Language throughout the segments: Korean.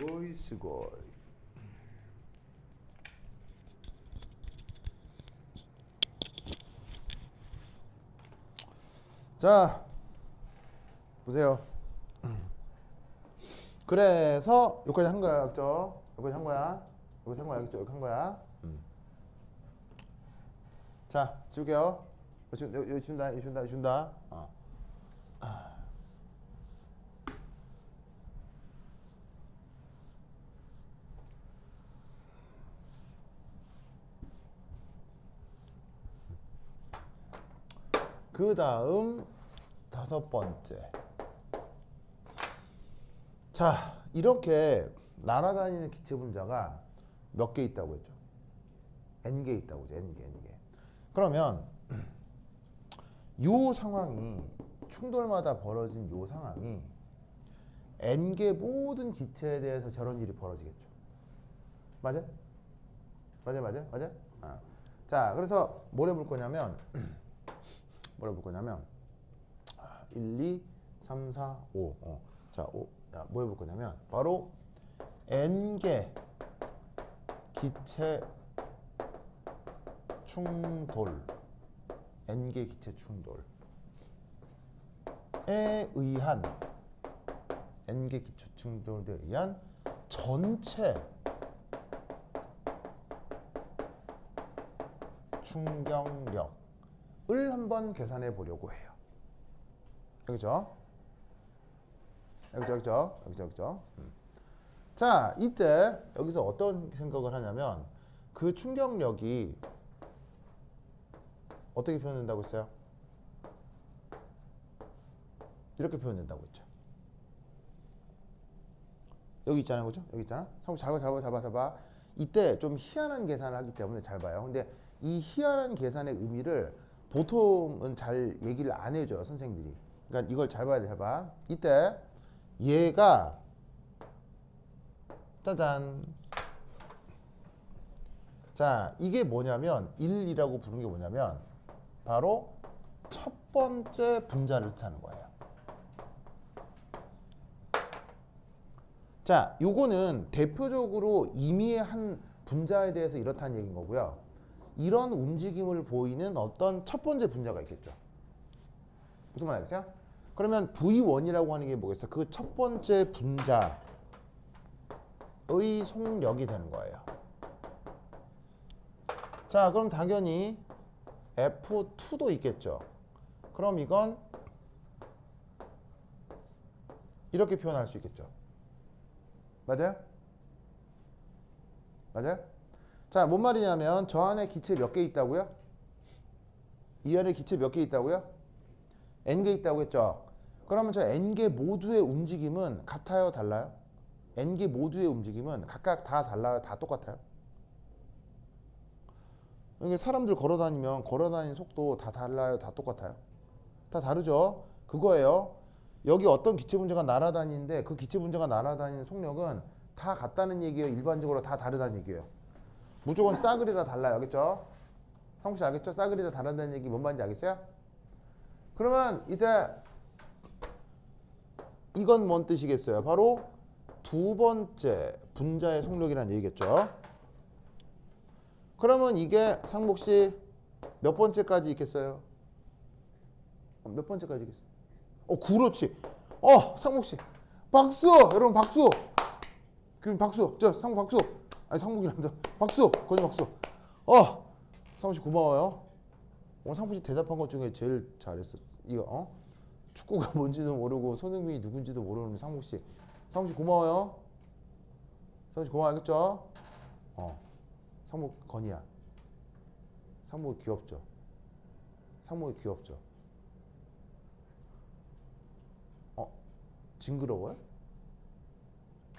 스고이 스고이. 자, 보세요. 그래서 여기까지 한 거야, 그죠? 여기까지 한 거야. 여기까지 한 거야, 그죠? 여기 한 거야. 자, 지울게요. 여기 준다, 여기 준다, 여기 준다. 그 다음 5번째. 자, 이렇게 날아다니는 기체 분자가 몇 개 있다고 했죠? N개 있다고 했죠. N개. 그러면 요 상황이 충돌마다 벌어진 요 상황이 N개 모든 기체에 대해서 저런 일이 벌어지겠죠. 맞아? 맞아? 자, 그래서 뭘 해볼 거냐면 1, 2, 3, 4, 5. 자, 뭐 해볼 거냐면 바로 N개 기체 충돌, N개 기체 충돌에 의한 N개 기체 충돌에 의한 전체 충격력을 한번 계산해 보려고 해요. 여기죠? 여기죠? 자, 이때 여기서 어떤 생각을 하냐면 그 충격력이 어떻게 표현된다고 했어요? 이렇게 표현된다고 했죠. 여기 있잖아요, 그죠? 여기 있잖아. 잘 봐. 이때 좀 희한한 계산을 하기 때문에 잘 봐요. 근데 이 희한한 계산의 의미를 보통은 잘 얘기를 안 해줘요, 선생님들이. 그러니까 이걸 잘 봐야 돼, 잘 봐. 이때 얘가 짜잔. 자, 이게 뭐냐면 1이라고 부르는 게 뭐냐면 바로 첫 번째 분자를 뜻하는 거예요. 자, 요거는 대표적으로 임의의 한 분자에 대해서 이렇다는 얘기인 거고요. 이런 움직임을 보이는 어떤 첫 번째 분자가 있겠죠. 무슨 말 알겠어요? 그러면 V1이라고 하는 게 뭐겠어요? 그 첫 번째 분자의 속력이 되는 거예요. 자, 그럼 당연히 F2도 있겠죠. 그럼 이건 이렇게 표현할 수 있겠죠. 맞아요? 자, 뭔 말이냐면 저 안에 기체 몇 개 있다고요? 이 안에 기체 몇 개 있다고요? N개 있다고 했죠. 그러면 저 N개 모두의 움직임은 같아요, 달라요? N개 모두의 움직임은 각각 다 달라요, 다 똑같아요? 이게 사람들 걸어다니면 걸어다니는 속도 다 달라요, 다 똑같아요? 다 다르죠? 그거예요. 여기 어떤 기체 분자가 날아다니는데 그 기체 분자가 날아다니는 속력은 다 같다는 얘기예요. 일반적으로 다 다르다는 얘기예요. 무조건 싸그리 다 달라요. 알겠죠? 상욱씨 알겠죠? 싸그리 다 다르다는 얘기 뭔 말인지 알겠어요? 그러면 이제 이건 뭔 뜻이겠어요? 바로 두 번째 분자의 속력이라는 얘기겠죠? 그러면 이게 상복씨 몇 번째까지 있겠어요? 몇 번째까지 있겠어요? 그렇지. 상복씨 박수! 여러분 박수! 교수님 박수! 상복 박수! 아니 상복이란다. 박수! 건이 박수! 상복씨 고마워요. 오늘 상복씨 대답한 것 중에 제일 잘했어. 이거 축구가 뭔지도 모르고 손흥민이 누군지도 모르는 상복씨 고마워요. 상복씨 고마워. 알겠죠? 상복 건이야. 상복이 귀엽죠? 징그러워요?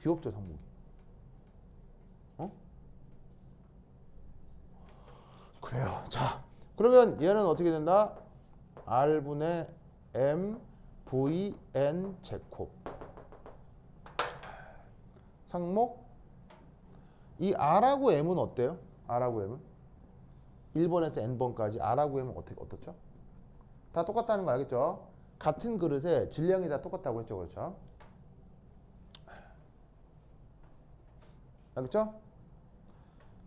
귀엽죠, 상복이? 그래요. 자, 그러면 얘는 어떻게 된다? R분의 M V N 제곱. 상목. 이 R하고 M은 어때요? R하고 M은? 1번에서 N번까지 R하고 M은 어떻죠? 다 똑같다는 거 알겠죠? 같은 그릇에 질량이 다 똑같다고 했죠, 그렇죠? 알겠죠?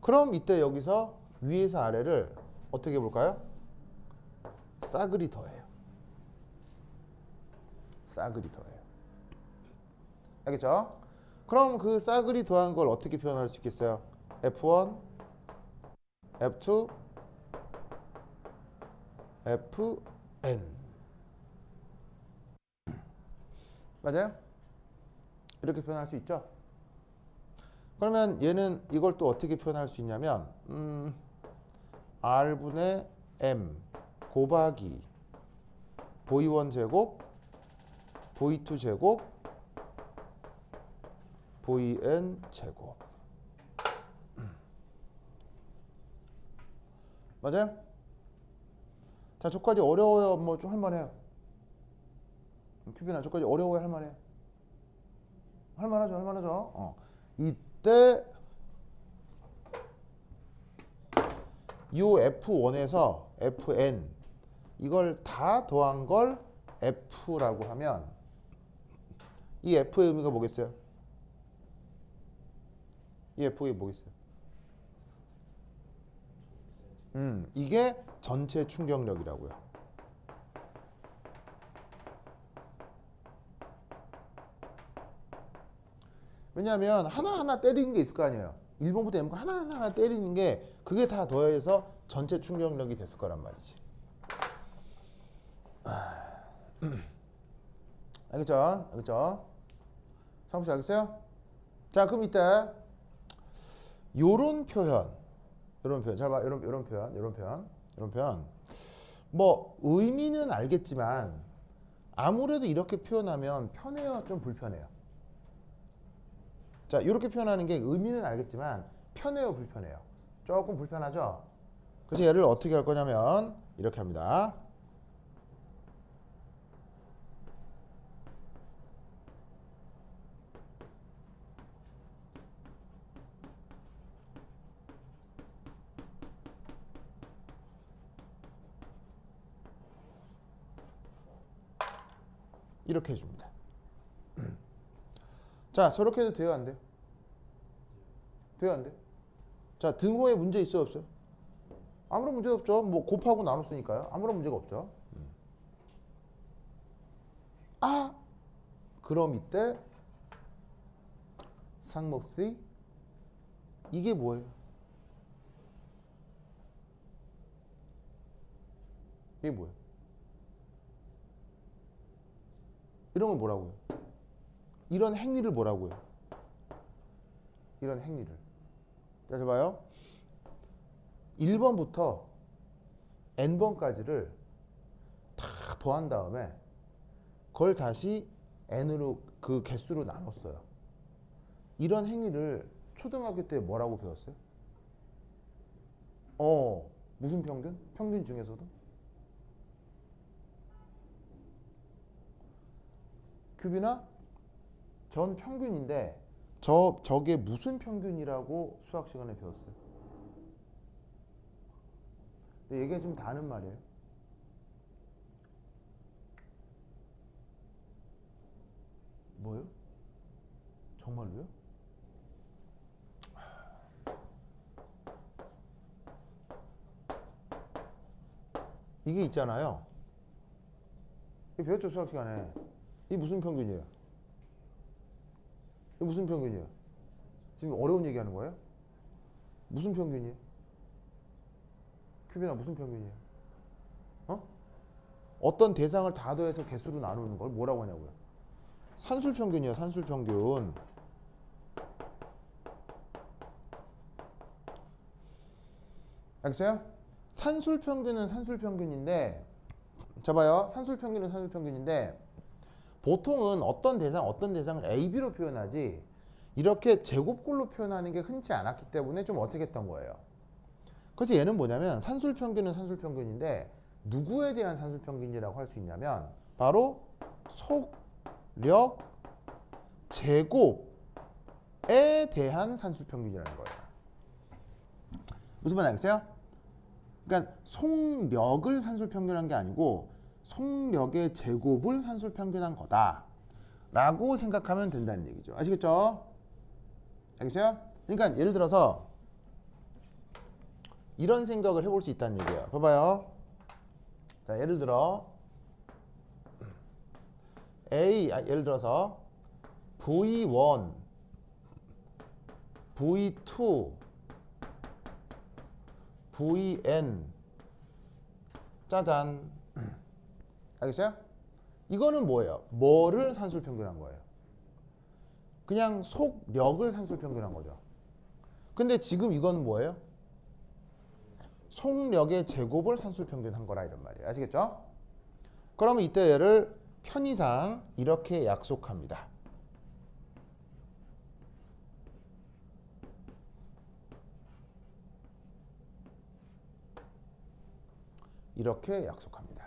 그럼 이때 여기서 위에서 아래를 어떻게 볼까요? 싸그리 더해요. 싸그리 더해요. 알겠죠? 그럼 그 싸그리 더한 걸 어떻게 표현할 수 있겠어요? F1, F2, Fn. 맞아요? 이렇게 표현할 수 있죠? 그러면 얘는 이걸 또 어떻게 표현할 수 있냐면 R분의 M 곱하기 V1 제곱 V2 제곱 Vn 제곱. 맞아요? 자, 저까지 어려워요? 뭐 좀 할만해요? 큐비나 저까지 어려워요? 할만해요? 할만하죠? 할만하죠? 이때 이 F1에서 Fn 이걸 다 더한 걸 F라고 하면 이 F의 의미가 뭐겠어요? 이 F의 뭐겠어요? 이게 전체 충격력이라고요. 왜냐하면 하나하나 때리는 게 있을 거 아니에요. 1번부터 M번 하나하나 때리는 게 그게 다 더해서 전체 충격력이 됐을 거란 말이지. 알겠죠? 알겠죠? 상부 씨 알겠어요? 자, 그럼 이때 요런 표현 잘 봐. 요런 표현 뭐 의미는 알겠지만 아무래도 이렇게 표현하면 편해요, 좀 불편해요. 자, 이렇게 표현하는 게 의미는 알겠지만 편해요, 불편해요? 조금 불편하죠? 그래서 얘를 어떻게 할 거냐면 이렇게 합니다. 이렇게 해줍니다. 자, 저렇게 해도 돼요, 안 돼요? 돼요, 안 돼요? 자, 등호에 문제 있어요, 없어요? 아무런 문제도 없죠. 뭐 곱하고 나눴으니까요. 아무런 문제가 없죠. 아, 그럼 이때 상목 3 이게 뭐예요? 이게 뭐예요? 이런 걸 뭐라고요? 이런 행위를 뭐라고요? 이런 행위를. 자, 잘 봐요. 1번부터 n번까지를 다 더한 다음에 그걸 다시 n으로 그 개수로 나눴어요. 이런 행위를 초등학교 때 뭐라고 배웠어요? 무슨 평균? 평균 중에서도? 큐비나? 전 평균인데 저게 무슨 평균이라고 수학 시간에 배웠어요? 근데 얘기가 좀 다른 말이에요. 뭐요? 정말로요? 이게 있잖아요. 이거 배웠죠, 수학 시간에. 이게 무슨 평균이에요? 이게 무슨 평균이에요? 지금 어려운 얘기 하는 거예요? 무슨 평균이에요? 큐비나 무슨 평균이에요? 어떤 대상을 다 더해서 개수로 나누는 걸 뭐라고 하냐고요? 산술평균이에요, 산술평균. 알겠어요? 산술평균은 산술평균인데, 자 봐요. 산술평균은 산술평균인데 보통은 어떤 대상을 A, B로 표현하지 이렇게 제곱꼴로 표현하는 게 흔치 않았기 때문에 좀 어색했던 거예요. 그래서 얘는 뭐냐면 산술평균은 산술평균인데 누구에 대한 산술평균이라고 할 수 있냐면 바로 속력 제곱에 대한 산술평균이라는 거예요. 무슨 말 알겠어요? 그러니까 속력을 산술평균한 게 아니고 속력의 제곱을 산술평균한 거다 라고 생각하면 된다는 얘기죠. 아시겠죠? 알겠어요? 그러니까 예를 들어서 이런 생각을 해볼 수 있다는 얘기예요. 봐봐요. 자, 예를 들어 예를 들어서 V1, V2, Vn 짜잔. 알겠어요? 이거는 뭐예요? 뭐를 산술평균한 거예요? 그냥 속력을 산술평균한 거죠. 근데 지금 이건 뭐예요? 속력의 제곱을 산술평균한 거라 이런 말이에요. 아시겠죠? 그러면 이때 얘를 편의상 이렇게 약속합니다. 이렇게 약속합니다.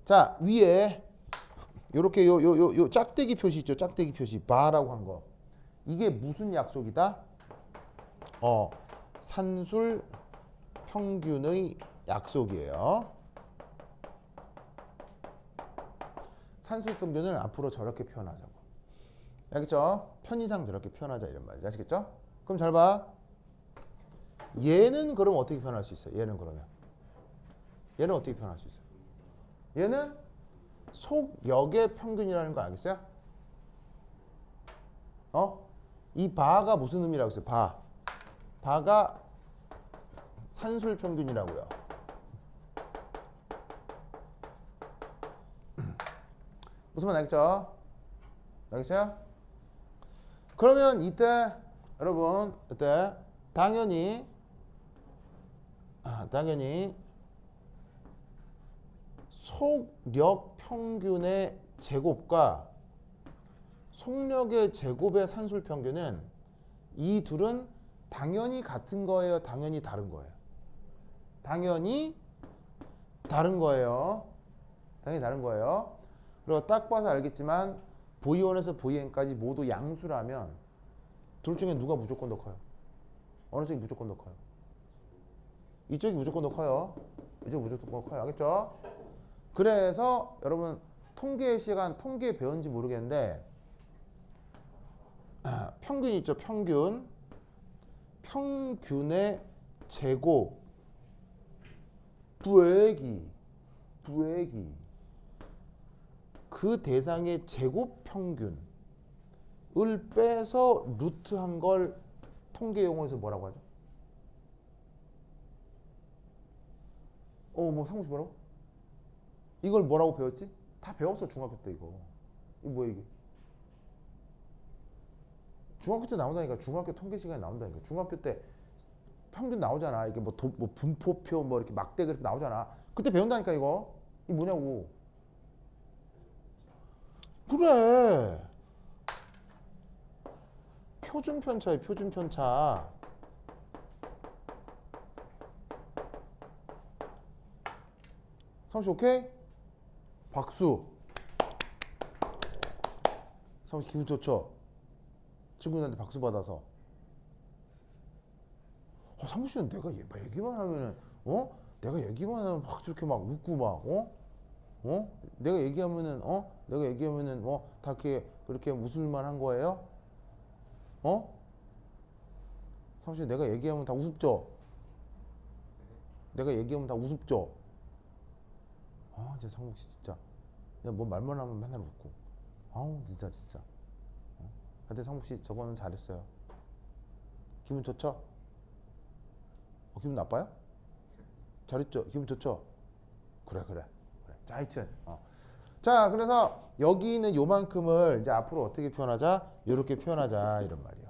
자, 위에 요렇게 요 짝대기 표시 있죠? 짝대기 표시 바라고 한 거. 이게 무슨 약속이다? 산술 평균의 약속이에요. 산술 평균을 앞으로 저렇게 표현하자고. 알겠죠? 편의상 저렇게 표현하자 이런 말이죠. 아시겠죠? 그럼 잘 봐. 얘는 그럼 어떻게 표현할 수 있어요? 얘는 그러면 얘는 어떻게 표현할 수 있어요? 얘는 속력의 평균이라는 거 알겠어요? 이 바가 무슨 의미라고 했어요? 바가 산술 평균이라고요. 무슨 말 알겠죠? 알겠어요? 그러면 이때 여러분 이때 당연히 속력 평균의 제곱과 속력의 제곱의 산술 평균은 이 둘은 당연히 같은 거예요? 당연히 다른 거예요? 당연히 다른 거예요. 당연히 다른 거예요. 그리고 딱 봐서 알겠지만 V1에서 Vn까지 모두 양수라면 둘 중에 누가 무조건 더 커요? 어느 쪽이 무조건 더 커요? 이쪽이 무조건 더 커요. 이쪽이 무조건 더 커요. 알겠죠? 그래서 여러분 통계 시간 통계 배웠는지 모르겠는데 평균 있죠? 평균의 제곱 부액이 그 대상의 제곱 평균을 빼서 루트한 걸 통계 용어에서 뭐라고 하죠? 뭐 상무씨 뭐라고? 이걸 뭐라고 배웠지? 다 배웠어 중학교 때 이거. 이거 뭐야 이게? 중학교 때 나온다니까. 중학교 통계 시간에 나온다니까. 중학교 때 평균 나오잖아. 이게 뭐 분포표 뭐 이렇게 막대 그렇게 나오잖아. 그때 배운다니까 이거. 이게 뭐냐고. 그래. 표준편차에 표준편차. 상시 오케이? 박수. 상시 기분 좋죠? 친구들한테 박수 받아서. 사무실은 내가 얘기만 하면은 내가 얘기만 하면 막 저렇게 막 웃고 막 내가 얘기하면은 다 이렇게 그렇게 웃을만 한 거예요? 사무실 내가 얘기하면 다 우습죠? 내가 얘기하면 다 우습죠? 진짜 상무씨 진짜 내가 뭐 말만 하면 맨날 웃고 진짜 근데 상무씨 저거는 잘했어요. 기분 좋죠? 기분 나빠요? 잘했죠? 기분 좋죠? 그래. 자, 하여튼 자, 그래서 여기 있는 요만큼을 이제 앞으로 어떻게 표현하자? 이렇게 표현하자 이런 말이에요.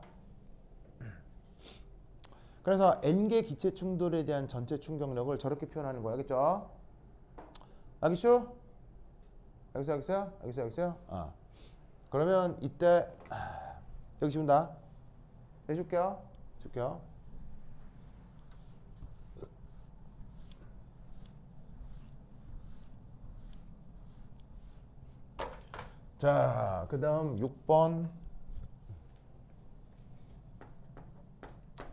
그래서 n개 기체 충돌에 대한 전체 충격력을 저렇게 표현하는 거야. 알겠죠? 알겠죠? 알겠어요? 그러면 이때 여기 지운다. 해줄게요. 자, 그 다음 6번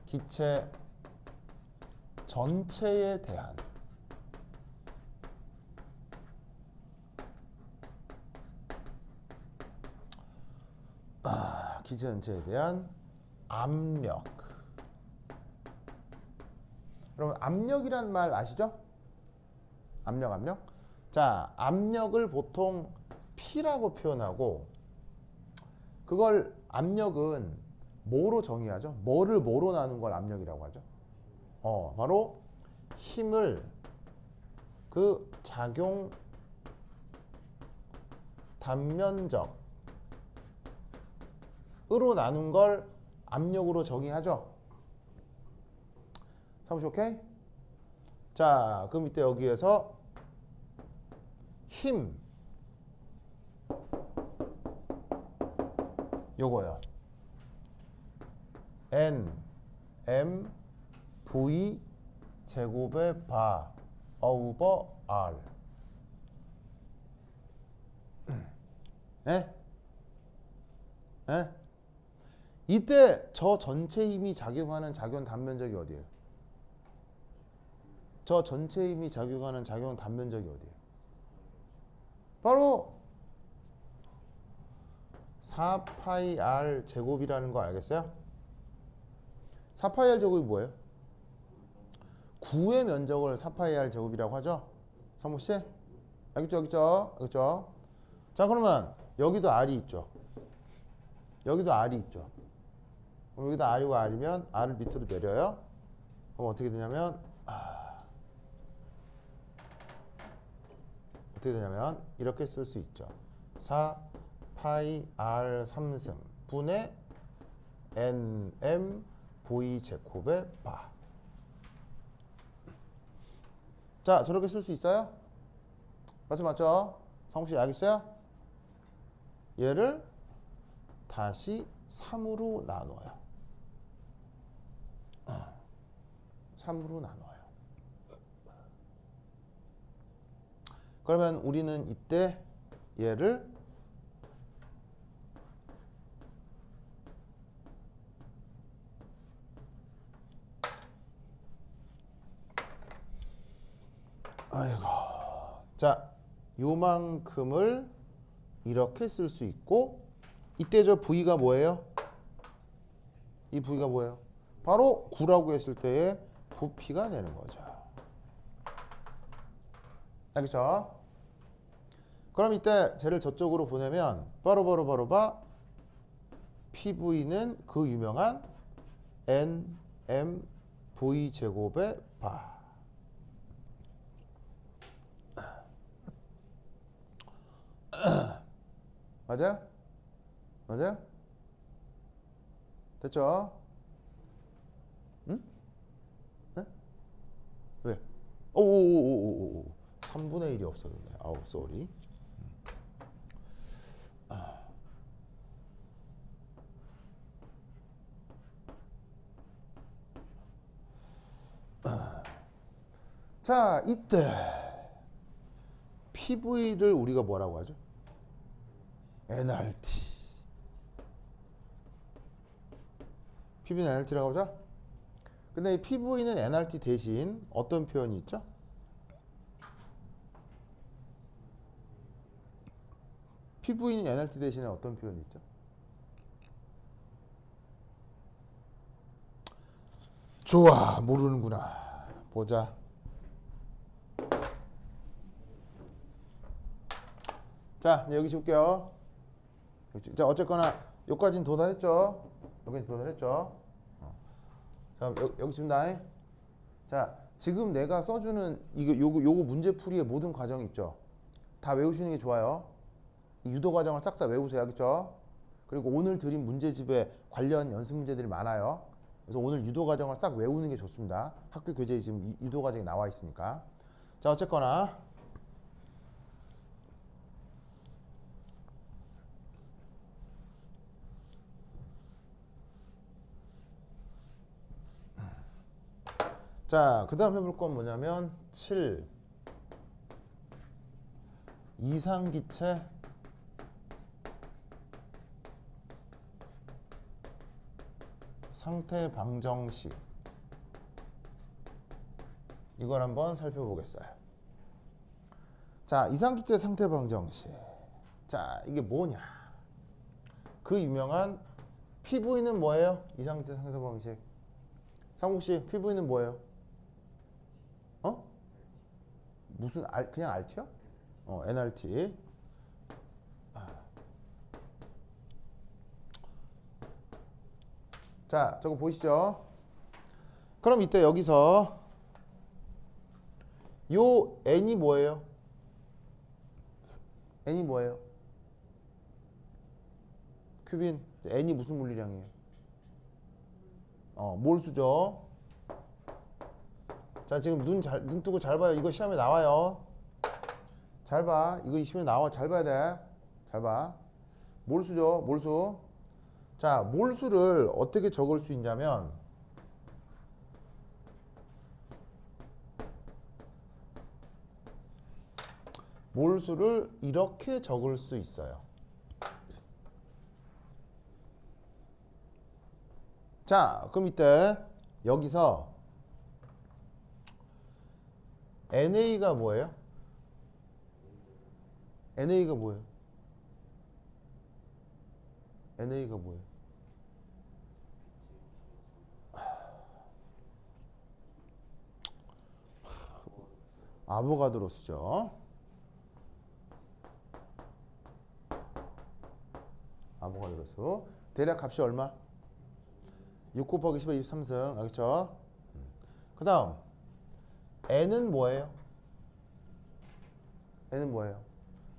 기체 전체에 대한 기체 전체에 대한 압력. 여러분 압력이란 말 아시죠? 압력. 자, 압력을 보통 P라고 표현하고 그걸 압력은 뭐로 정의하죠? 뭐를 뭐로 나눈 걸 압력이라고 하죠? 바로 힘을 그 작용 단면적으로 나눈 걸 압력으로 정의하죠. 사무실 오케이? 자, 그럼 이때 여기에서 힘 요거요. N M V 제곱의 바 over R. 네? 네? 이때 저 전체 힘이 작용하는 작용 단면적이 어디예요? 저 전체 힘이 작용하는 작용 단면적이 어디예요? 바로 4파이 R 제곱이라는 거 알겠어요? 4파이 R 제곱이 뭐예요? 9의 면적을 4파이 R 제곱이라고 하죠? 사무씨? 알겠죠? 자, 그러면 여기도 R이 있죠. 여기도 R이 있죠. 그럼 여기다 R이고 R이면 R을 밑으로 내려요. 그럼 어떻게 되냐면 이렇게 쓸 수 있죠. 4파이 R 3승 분의 NM V 제곱의 바. 자, 저렇게 쓸 수 있어요? 맞죠? 성혹씨 알겠어요? 얘를 다시 3으로 나눠요. 3으로 나눠요. 그러면 우리는 이때 얘를 자, 요만큼을 이렇게 쓸 수 있고 이때 저 V가 뭐예요? 이 V가 뭐예요? 바로 9라고 했을 때의 부피가 되는 거죠. 알겠죠? 그럼 이때 쟤를 저쪽으로 보내면 바로 PV는 그 유명한 NMV 제곱의 바. 맞아요? 됐죠? 응? 네? 왜? 오오오오오오 3분의 1이 없어졌네. 아우 쏘리. 자, 이때 PV를 우리가 뭐라고 하죠? NRT. PV는 NRT라고 하죠? 근데 이 PV는 NRT 대신 어떤 표현이 있죠? PV는 NRT 대신에 어떤 표현이 있죠? 좋아, 모르는구나. 보자. 자, 여기 줄게요. 자, 어쨌거나 여기까지는 도달했죠? 자, 여기 준다. 자, 지금 내가 써주는 요거 문제풀이의 모든 과정 있죠? 다 외우시는 게 좋아요. 이 유도 과정을 싹 다 외우세요. 알겠죠? 그리고 오늘 드린 문제집에 관련 연습 문제들이 많아요. 그래서 오늘 유도 과정을 싹 외우는 게 좋습니다. 학교 교재에 지금 유도 과정이 나와 있으니까. 자, 어쨌거나 자, 그 다음 해볼 건 뭐냐면 7 이상기체 상태 방정식 이걸 한번 살펴보겠어요. 자, 이상기체 상태 방정식. 자, 이게 뭐냐? 그 유명한 PV는 뭐예요? 이상기체 상쇄 방식. 상욱씨 PV는 뭐예요? 어? 무슨 그냥 RT요? NRT. 자, 저거 보이시죠? 그럼 이때 여기서 요 N이 뭐예요? N이 뭐예요? 큐빈. N이 무슨 물리량이에요? 몰수죠. 자, 지금 눈 뜨고 잘 봐요. 이거 시험에 나와요. 잘 봐. 이거 시험에 나와. 잘 봐야 돼. 잘 봐. 몰수죠. 몰수. 자, 몰수를 어떻게 적을 수 있냐면 몰수를 이렇게 적을 수 있어요. 자, 그럼 이때 여기서 NA가 뭐예요? NA가 뭐예요? NA가 뭐예요? 아보가드로스죠. 아보가드로스. 대략 값이 얼마? 6 곱하기 10의 23승. 알겠죠? 그 다음 N은 뭐예요? N은 뭐예요?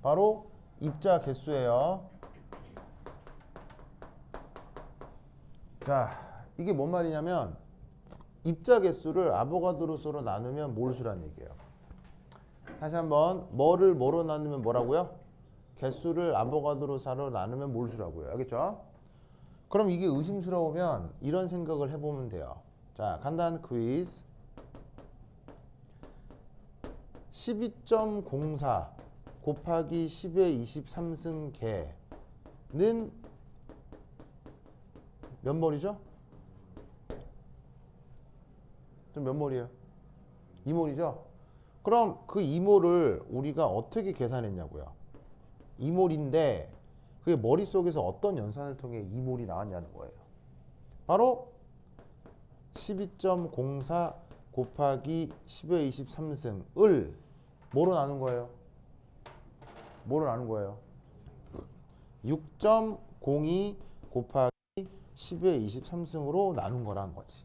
바로 입자 개수예요. 자, 이게 뭔 말이냐면 입자 개수를 아보가드로스로 나누면 몰수라는 얘기예요. 다시 한번 뭐를 뭐로 나누면 뭐라고요? 개수를 아보가드로스로 나누면 몰수라고요. 알겠죠? 그럼 이게 의심스러우면 이런 생각을 해보면 돼요. 자, 간단한 퀴즈. 12.04 곱하기 10의 23승 개는 몇 몰이죠? 좀 몇 몰이에요? 2몰이죠? 그럼 그 2몰을 우리가 어떻게 계산했냐고요? 2몰인데 그게 머릿속에서 어떤 연산을 통해 2몰이 나왔냐는 거예요. 바로 12.04 곱하기 10의 23승을 뭐로 나눈 거예요? 뭐로 나눈 거예요? 6.02 곱하기 10의 23승으로 나눈 거란 거지.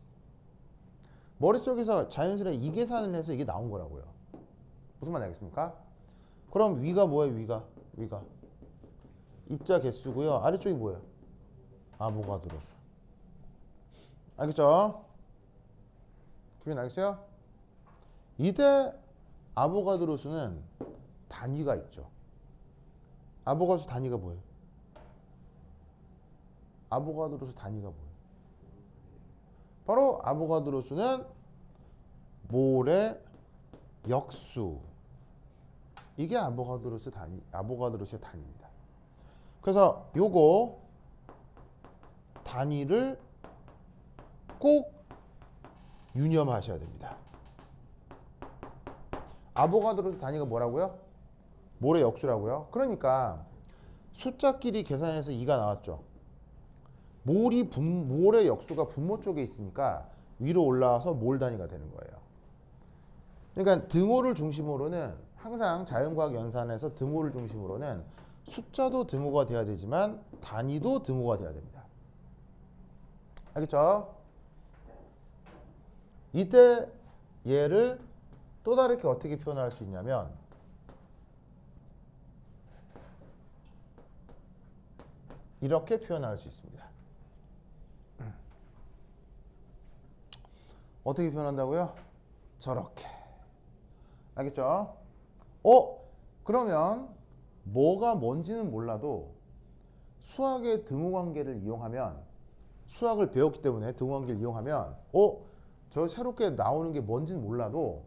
머릿속에서 자연스레 이 계산을 해서 이게 나온 거라고요. 무슨 말인지 알겠습니까? 그럼 위가 뭐예요? 위가 입자 개수고요. 아래쪽이 뭐예요? 아보가드로수. 알겠죠? 그게 알겠어요? 이때 아보가드로수는 단위가 있죠. 아보가드로수 단위가 뭐예요? 아보가드로수 단위가 뭐예요? 바로 아보가드로수는 몰의 역수. 이게 아보가드로스의 단위입니다. 그래서 요거 단위를 꼭 유념하셔야 됩니다. 아보가드로스 단위가 뭐라고요? 몰의 역수라고요. 그러니까 숫자끼리 계산해서 2가 나왔죠. 몰의 역수가 분모 쪽에 있으니까 위로 올라와서 몰 단위가 되는 거예요. 그러니까 등호를 중심으로는 항상 자연과학 연산에서 등호를 중심으로는 숫자도 등호가 돼야 되지만 단위도 등호가 돼야 됩니다. 알겠죠? 이때 얘를 또 다르게 어떻게 표현할 수 있냐면 이렇게 표현할 수 있습니다. 어떻게 표현한다고요? 저렇게. 알겠죠? 그러면 뭐가 뭔지는 몰라도 수학의 등호관계를 이용하면 수학을 배웠기 때문에 등호관계를 이용하면 저 새롭게 나오는 게 뭔지는 몰라도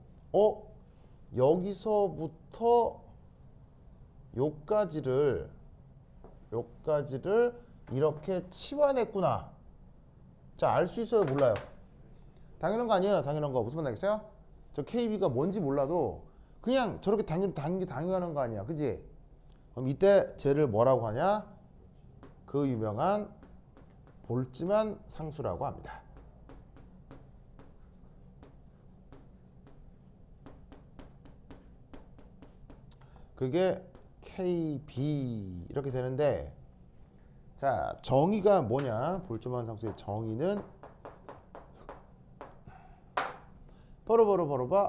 여기서부터 요까지를 이렇게 치환했구나. 자, 알 수 있어요? 몰라요? 당연한 거 아니에요? 당연한 거. 무슨 말 알겠어요? 저 KB가 뭔지 몰라도 그냥 저렇게 당연한 거 아니야. 그지? 그럼 이때 쟤를 뭐라고 하냐? 그 유명한 볼츠만 상수라고 합니다. 그게 KB 이렇게 되는데, 자, 정의가 뭐냐? 볼츠만 상수의 정의는 바로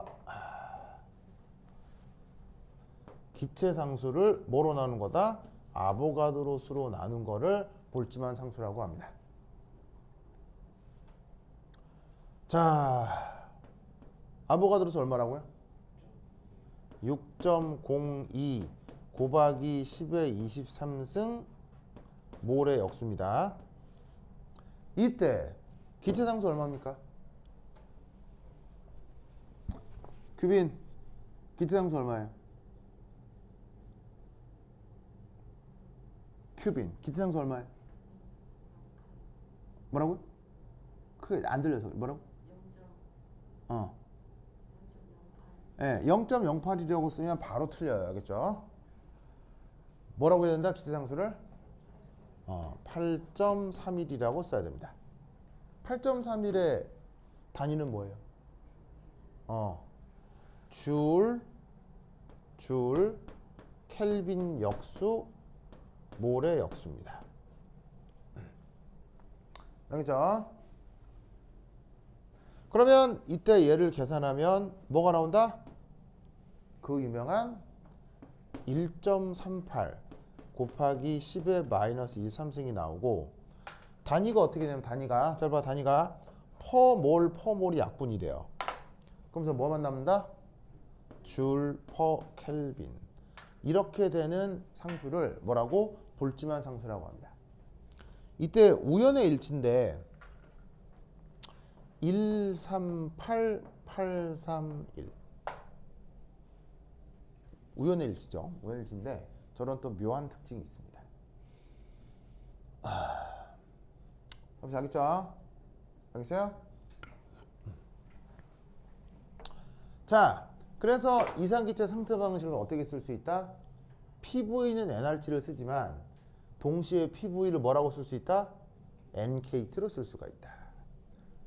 기체 상수를 뭐로 나눈 거다? 아보가드로 수로 나눈 거를 볼츠만 상수라고 합니다. 자, 아보가드로 수 얼마라고요? 6.02 곱하기 10의 23승 몰의 역수입니다. 이때 기체 상수 얼마입니까? 큐빈, 기체 상수 얼마예요? 큐빈, 기체 상수 얼마예요? 뭐라고요? 크게 안 들려서 뭐라고? 0.08이라고 쓰면 바로 틀려요. 알겠죠? 뭐라고 해야 된다? 기체 상수를 8.31이라고 써야 됩니다. 8.31의 단위는 뭐예요? 줄, 켈빈 역수, 몰의 역수입니다. 알겠죠? 그러면 이때 얘를 계산하면 뭐가 나온다? 그 유명한 1.38 곱하기 10의 마이너스 23승이 나오고, 단위가 어떻게 되냐면 단위가, 잘 봐, 단위가 퍼몰이 약분이 돼요. 그러면서 뭐만 남는다? 줄 퍼 켈빈. 이렇게 되는 상수를 뭐라고? 볼츠만 상수라고 합니다. 이때 우연의 일치인데 138831 우연의 일치죠. 우연의 일치인데 저런 또 묘한 특징이 있습니다. 혹시 알겠죠? 알겠어요? 자, 그래서 이상기체 상태 방식을 어떻게 쓸 수 있다? PV는 NRT를 쓰지만 동시에 PV를 뭐라고 쓸 수 있다? NKT로 쓸 수가 있다.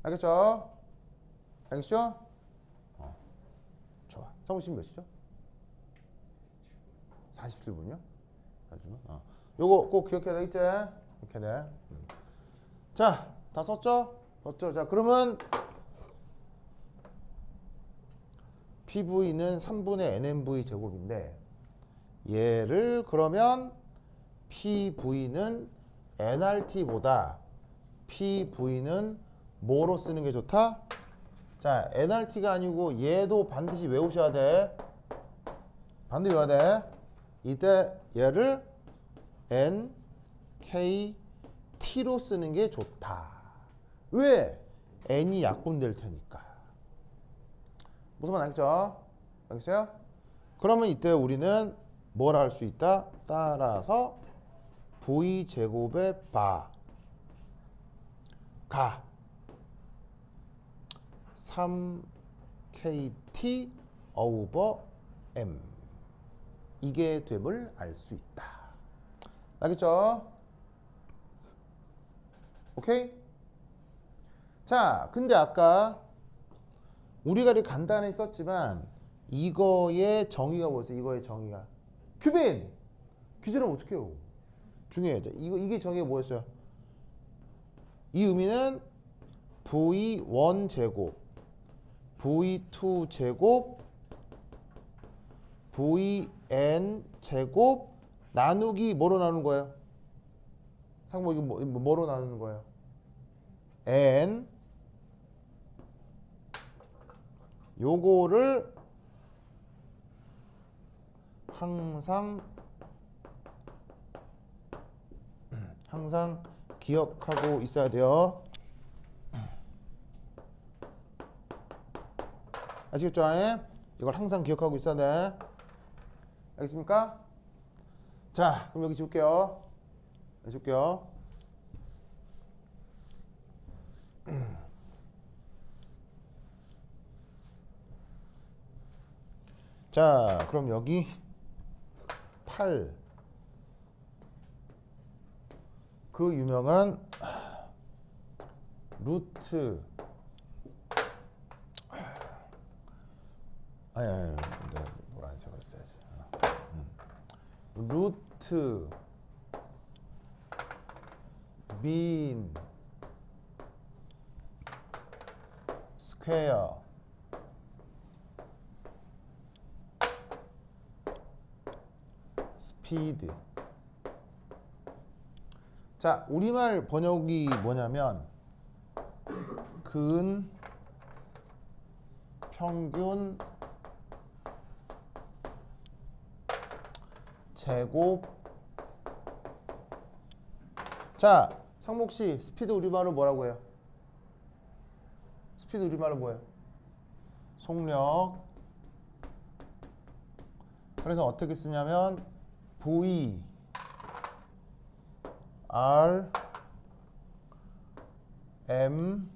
알겠죠? 알겠죠? 좋아. 성우 씨 몇 시죠? 47분이요? 요거 꼭 기억해야 되겠지? 이렇게 돼. 자, 다 썼죠? 썼죠? 자, 그러면 PV는 3분의 NMV 제곱인데, 얘를 그러면 PV는 NRT보다 PV는 뭐로 쓰는 게 좋다? 자, NRT가 아니고 얘도 반드시 외우셔야 돼. 반드시 외워야 돼. 이때 얘를 NKT로 쓰는 게 좋다. 왜? N이 약분될 테니까. 무슨 말 알겠죠? 알겠어요? 그러면 이때 우리는 뭘 할 수 있다? 따라서 V제곱의 가 3KT over M, 이게 됨을 알 수 있다. 알겠죠? 오케이? 자, 근데 아까 우리가 이렇게 간단히 썼지만 이거의 정의가 뭐였어요? 이거의 정의가 큐빈! 규제를 어떻게 해요? 중요해요. 이게 정의가 뭐였어요? 이 의미는 V1 제곱, V2 제곱, Vn 제곱 나누기 뭐로 나누는 거예요? 상모 이거 뭐로 나누는 거예요? N. 요거를 항상 기억하고 있어야 돼요. 아시겠죠? 이걸 항상 기억하고 있어야 돼. 알겠습니까? 자, 그럼 여기 지울게요. 지울게요. 자, 그럼 여기 8. 그 유명한 루트 아니 내가 노란색을 써야지. 루트 민 스퀘어 스피드. 자, 우리말 번역이 뭐냐면 근 평균 제곱. 자, 상목씨 스피드 우리말로 뭐라고 해요? 스피드 우리말로 뭐예요? 속력. 그래서 어떻게 쓰냐면 V R M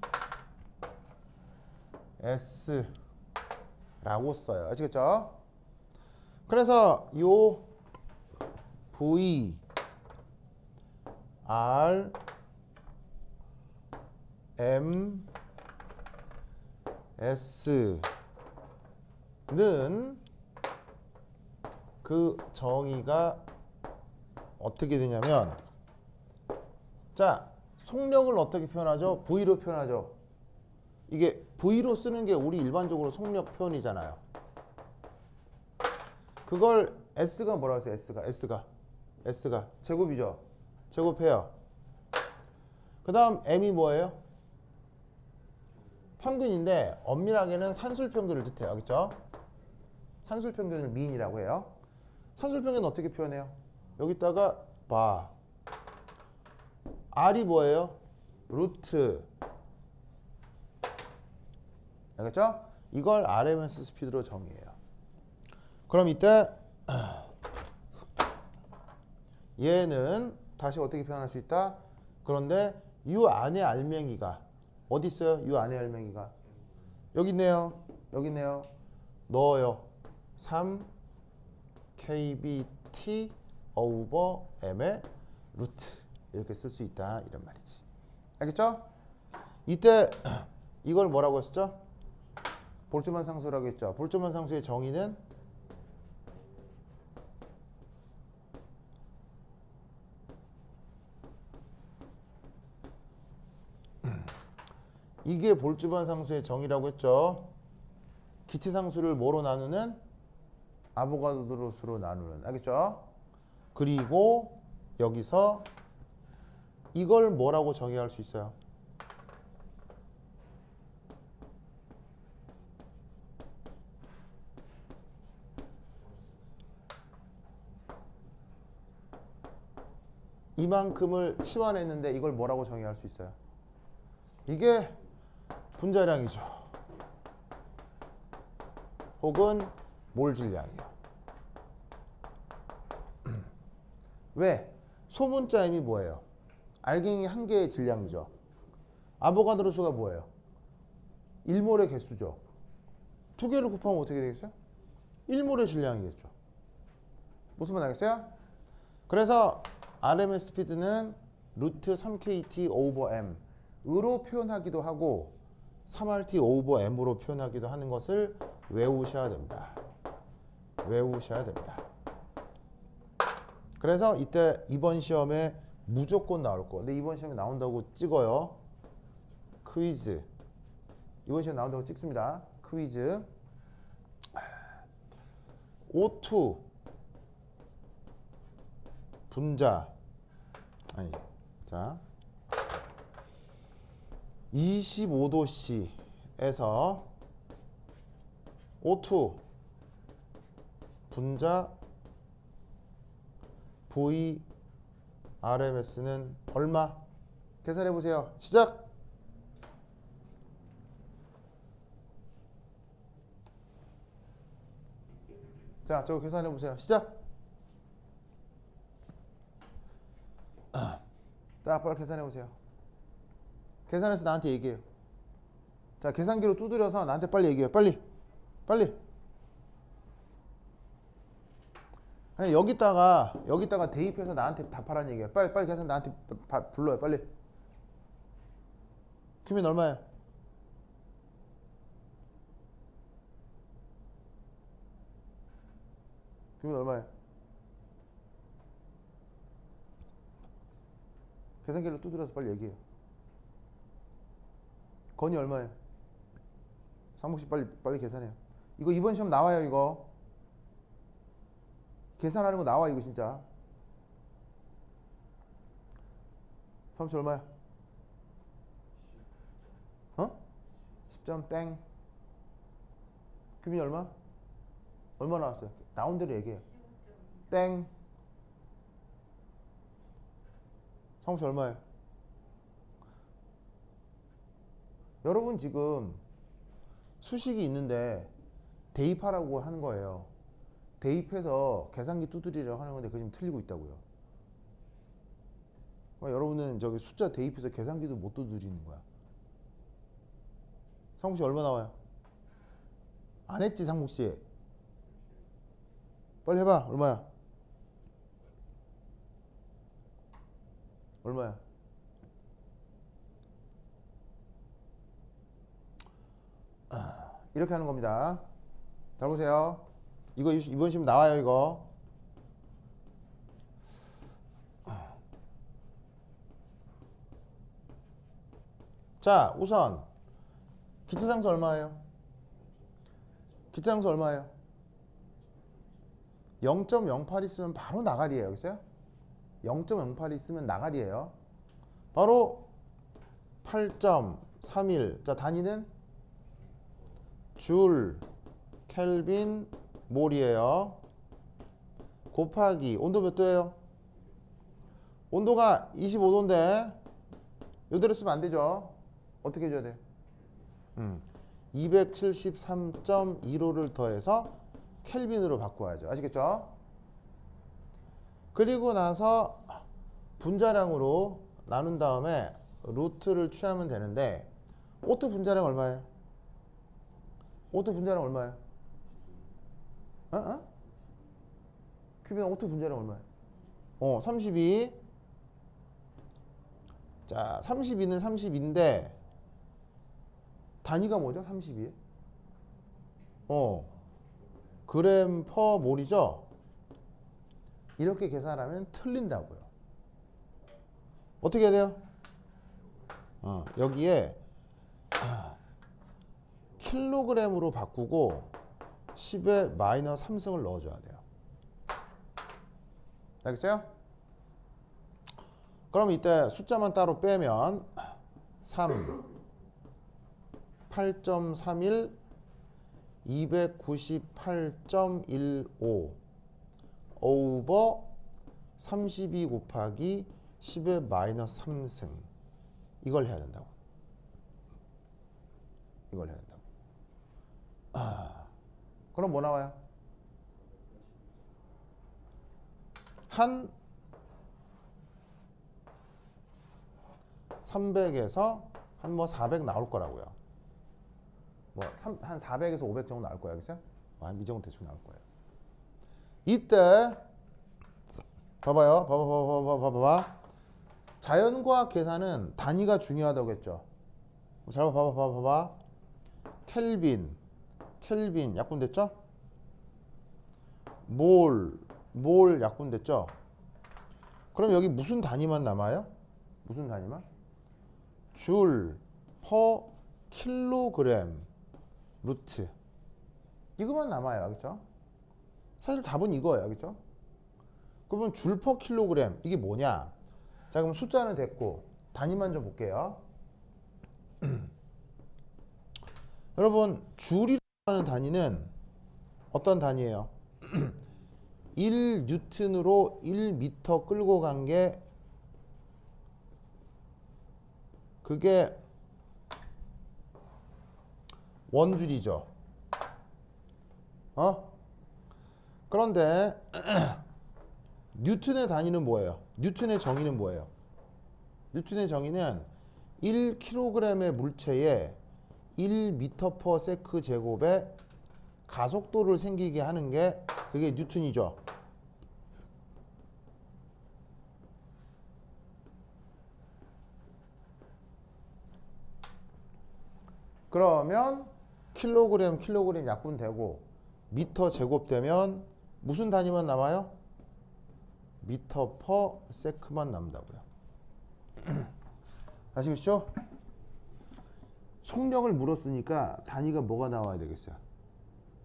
S 라고 써요. 아시겠죠? 그래서 요 V R M S는 그 정의가 어떻게 되냐면, 자, 속력을 어떻게 표현하죠? V로 표현하죠. 이게 V로 쓰는 게 우리 일반적으로 속력 표현이잖아요. 그걸 S가 뭐라고 했어요? S가 제곱이죠. 제곱해요. 그 다음 M이 뭐예요? 평균인데 엄밀하게는 산술평균을 뜻해요. 알겠죠? 산술평균을 민이라고 해요. 산술평균은 어떻게 표현해요? 여기다가 바 R이 뭐예요? 루트. 알겠죠? 이걸 RMS 스피드로 정의해요. 그럼 이때 얘는 다시 어떻게 표현할 수 있다? 그런데 이 안에 알맹이가 어디 있어요? 이 안에 알맹이가 여기 있네요. 여기 있네요. 넣어요. 3 kbt over m의 루트. 이렇게 쓸 수 있다 이런 말이지. 알겠죠? 이때 이걸 뭐라고 했었죠? 볼츠만 상수라고 했죠. 볼츠만 상수의 정의는 이게 볼츠만 상수의 정의라고 했죠. 기체 상수를 뭐로 나누는? 아보가드로 수로 나누는. 알겠죠? 그리고 여기서 이걸 뭐라고 정의할 수 있어요? 이만큼을 치환했는데 이걸 뭐라고 정의할 수 있어요? 이게 분자량이죠. 혹은 몰 질량이요. 왜? 소문자 M이 뭐예요? 알갱이 한 개의 질량이죠. 아보가드로 수가 뭐예요? 1몰의 개수죠. 두 개를 곱하면 어떻게 되겠어요? 1몰의 질량이겠죠. 무슨 말 알겠어요? 그래서 RMS 스피드는 루트 3KT 오버 M으로 표현하기도 하고 3RT 오버 M으로 표현하기도 하는 것을 외우셔야 됩니다. 외우셔야 됩니다. 그래서 이때 이번 시험에 무조건 나올 거. 근데 이번 시험에 나온다고 찍어요. 퀴즈. 이번 시험에 나온다고 찍습니다. 퀴즈. O2 분자. 아니, 자, 25도씨에서 O2 분자 VRMS는 얼마? 계산해 보세요. 시작. 자, 저거 계산해 보세요. 시작. 자, 빨리 계산해 보세요. 계산해서 나한테 얘기해요. 자, 계산기로 두드려서 나한테 빨리 얘기해요. 빨리. 빨리. 그냥 여기다가 대입해서 나한테 답하라는 얘기야. 빨리 계산 나한테 불러요. 빨리. 큐민 얼마야? 큐민 얼마야? 계산기로 두드려서 빨리 얘기해. 건이 얼마야? 상목씨 빨리 계산해요. 이거 이번 시험 나와요. 이거 계산하는 거 나와. 이거 진짜. 상목씨 얼마야? 어? 10점 땡. 규민이 얼마? 얼마 나왔어요? 나온 대로 얘기해. 땡. 상욱씨 얼마예요? 여러분 지금 수식이 있는데 대입하라고 하는 거예요. 대입해서 계산기 두드리려고 하는 건데 그게 지금 틀리고 있다고요. 그러니까 여러분은 저기 숫자 대입해서 계산기도 못 두드리는 거야. 상욱씨 얼마 나와요? 안 했지 상욱씨? 빨리 해봐. 얼마야? 얼마야? 이렇게 하는 겁니다. 잘 보세요. 이거 이번 시험 나와요. 이거 자 우선 기체상수 얼마예요? 기체상수 얼마예요? 0.08 있으면 바로 나가리예요. 여기서요? 0.08 있으면 나가리예요. 바로 8.31. 자 단위는 줄, 켈빈, 몰이에요. 곱하기 온도 몇 도예요? 온도가 25도인데 이대로 쓰면 안 되죠. 어떻게 해줘야 돼? 273.15를 더해서 켈빈으로 바꿔야죠. 아시겠죠? 그리고 나서 분자량으로 나눈 다음에 루트를 취하면 되는데 오토 분자량 얼마예요? 오토 분자량 얼마예요? 큐빈 오토 분자량 얼마예요? 32. 자, 32는 32인데 단위가 뭐죠? 32에? 그램 퍼 몰이죠? 이렇게 계산하면 틀린다고요. 어떻게 해야 돼요? 여기에 킬로그램으로 바꾸고 10에 마이너스 3승을 넣어줘야 돼요. 알겠어요? 그럼 이때 숫자만 따로 빼면 3, 8.31, 298.15 오버 32 곱하기 10의 마이너스 3승 이걸 해야 된다고. 이걸 해야 된다고. 그럼 뭐 나와요? 한 300에서 한 뭐 400 나올 거라고요. 뭐 한 400에서 500 정도 나올 거예요. 그죠? 한 이 정도 대충 나올 거예요. 이때 봐봐요. 봐봐. 자연과학 계산은 단위가 중요하다고 했죠. 잘 봐봐. 켈빈 약분됐죠? 몰 약분됐죠? 그럼 여기 무슨 단위만 남아요? 무슨 단위만? 줄, 퍼, 킬로그램, 루트 이거만 남아요. 알겠죠? 사실 답은 이거예요. 알겠죠? 그러면 줄 퍼 킬로그램 이게 뭐냐? 자 그럼 숫자는 됐고 단위만 좀 볼게요. 여러분 줄이라고 하는 단위는 어떤 단위예요? 1뉴턴으로 1m 끌고 간 게 그게 원줄이죠. 그런데 뉴턴의 단위는 뭐예요? 뉴턴의 정의는 뭐예요? 뉴턴의 정의는 1kg의 물체에 1m/s 제곱에 가속도를 생기게 하는 게 그게 뉴턴이죠. 그러면 킬로그램 약분 되고 미터 제곱 되면 무슨 단위만 남아요? 미터 퍼 세크만 남는다고요. 아시겠죠? 속력을 물었으니까 단위가 뭐가 나와야 되겠어요?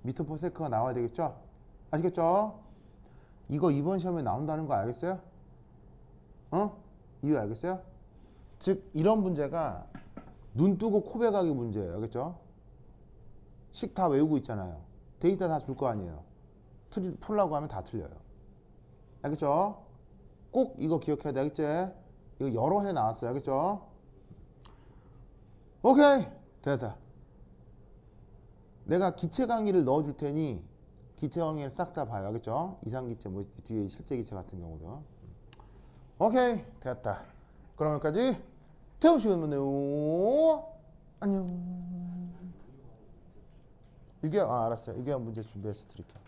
미터 퍼 세크가 나와야 되겠죠? 아시겠죠? 이거 이번 시험에 나온다는 거 알겠어요? 이유 알겠어요? 즉 이런 문제가 눈 뜨고 코 베가기 문제예요. 알겠죠? 식 다 외우고 있잖아요. 데이터 다 줄 거 아니에요. 풀라고 하면 다 틀려요. 알겠죠? 꼭 이거 기억해야 돼. 알겠지? 이거 여러 해 나왔어요. 알겠죠? 오케이. 됐다. 내가 기체 강의를 넣어줄 테니 기체 강의를 싹 다 봐요. 알겠죠? 이상기체, 뭐 뒤에 실제 기체 같은 경우도. 오케이. 됐다. 그럼 여기까지. 다음 시간에 만나요. 안녕. 알았어요. 유기한 문제 준비해서 드릴게요.